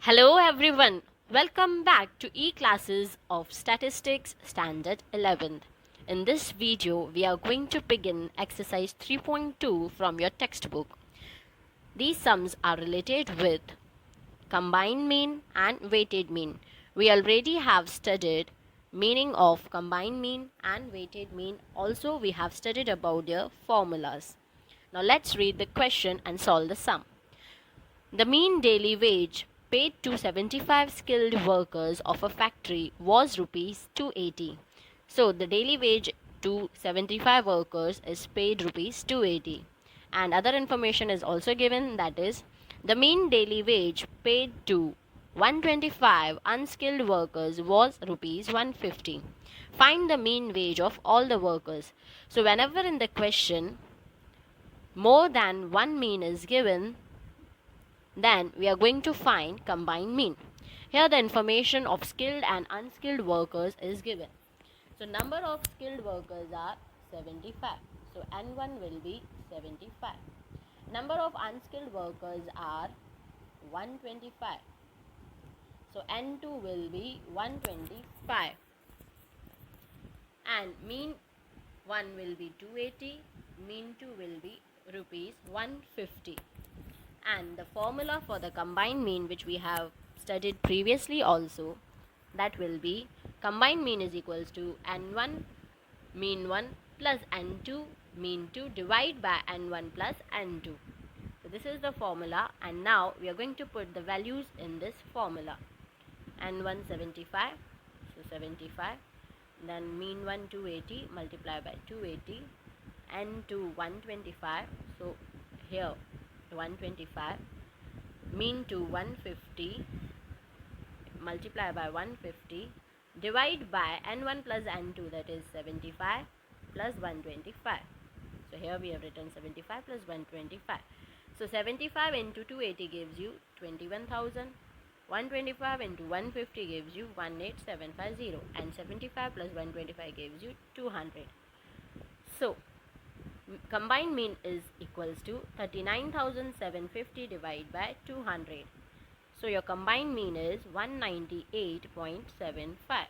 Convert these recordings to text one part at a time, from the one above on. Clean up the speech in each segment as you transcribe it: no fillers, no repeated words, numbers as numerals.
Hello everyone. Welcome back to e-classes of Statistics Standard 11th. In this video, we are going to begin exercise 3.2 from your textbook. These sums are related with combined mean and weighted mean. We already have studied meaning of combined mean and weighted mean. Also, we have studied about their formulas. Now let's read the question and solve the sum. The mean daily wage paid to 75 skilled workers of a factory was rupees 280. So the daily wage to 75 workers is paid rupees 280. And other information is also given, that is the mean daily wage paid to 125 unskilled workers was rupees 150. Find the mean wage of all the workers. So whenever in the question more than one mean is given, then we are going to find combined mean. Here the information of skilled and unskilled workers is given. So number of skilled workers are 75. So N1 will be 75. Number of unskilled workers are 125. So N2 will be 125. And mean 1 will be 280. Mean 2 will be rupees 150. And the formula for the combined mean, which we have studied previously also, that will be combined mean is equals to N1 mean 1 plus N2 mean 2 divided by N1 plus N2. So this is the formula, and now we are going to put the values in this formula. N1 75, so 75, then mean 1 280 multiplied by 280, N2 125, so here 125, mean to 150 multiply by 150 divide by N1 plus N2, that is 75 plus 125. So here we have written 75 plus 125. So 75 into 280 gives you 21,000. 125 into 150 gives you 18750, and 75 plus 125 gives you 200. So combined mean is equals to 39,750 divided by 200. So your combined mean is 198.75.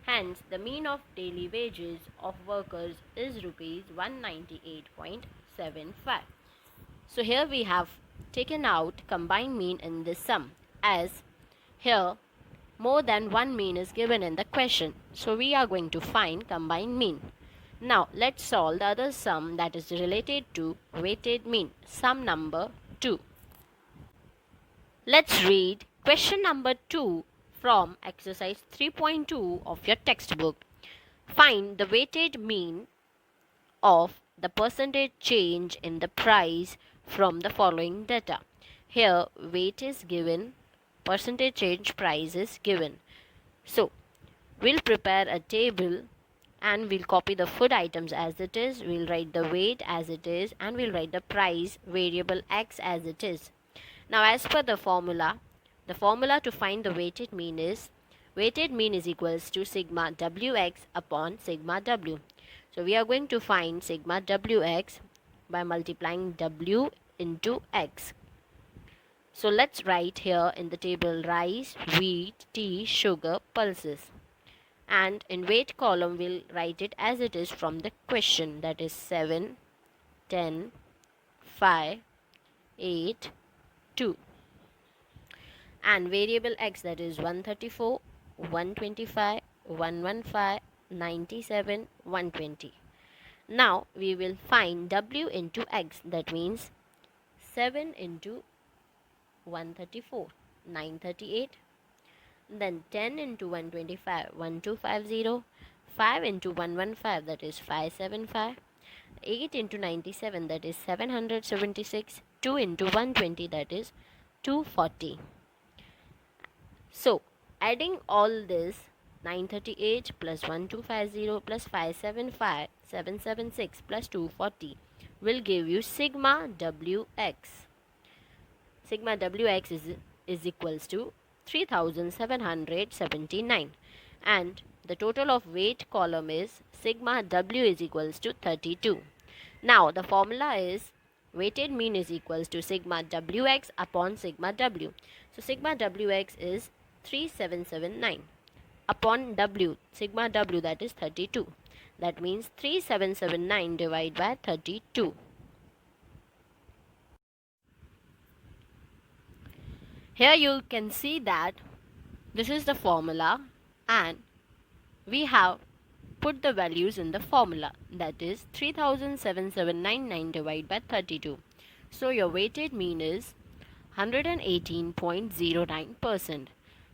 Hence the mean of daily wages of workers is rupees 198.75. So here we have taken out combined mean in this sum, as here more than one mean is given in the question. So we are going to find combined mean. Now let's solve the other sum that is related to weighted mean, sum number 2. Let's read question number 2 from exercise 3.2 of your textbook. Find the weighted mean of the percentage change in the price from the following data. Here weight is given, percentage change price is given. So we'll prepare a table and we'll copy the food items as it is, we'll write the weight as it is, and we'll write the price variable X as it is. Now as per the formula to find the weighted mean is equals to sigma Wx upon sigma W. So we are going to find sigma Wx by multiplying W into X. So let's write here in the table rice, wheat, tea, sugar, pulses. And in weight column we'll write it as it is from the question, that is 7, 10, 5, 8, 2. And variable X, that is 134, 125, 115, 97, 120. Now we will find W into X, that means 7 into 134, 938. Then 10 into 125, 1250, 5 into 115, that is 575, 8 into 97, that is 776, 2 into 120, that is 240. So adding all this, 938 plus 1250 plus 575, 776 plus 240 will give you sigma Wx. Sigma Wx is equals to 3779, and the total of weight column is sigma W is equals to 32. Now the formula is weighted mean is equals to sigma wx upon sigma w. So sigma wx is 3779 upon w, sigma w, that is 32. That means 3779 divided by 32. Here you can see that this is the formula and we have put the values in the formula, that is 3779 divided by 32. So your weighted mean is 118.09%.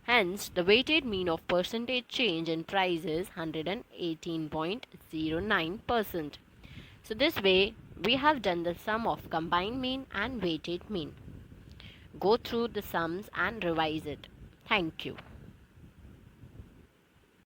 Hence, the weighted mean of percentage change in price is 118.09%. So this way, we have done the sum of combined mean and weighted mean. Go through the sums and revise it. Thank you.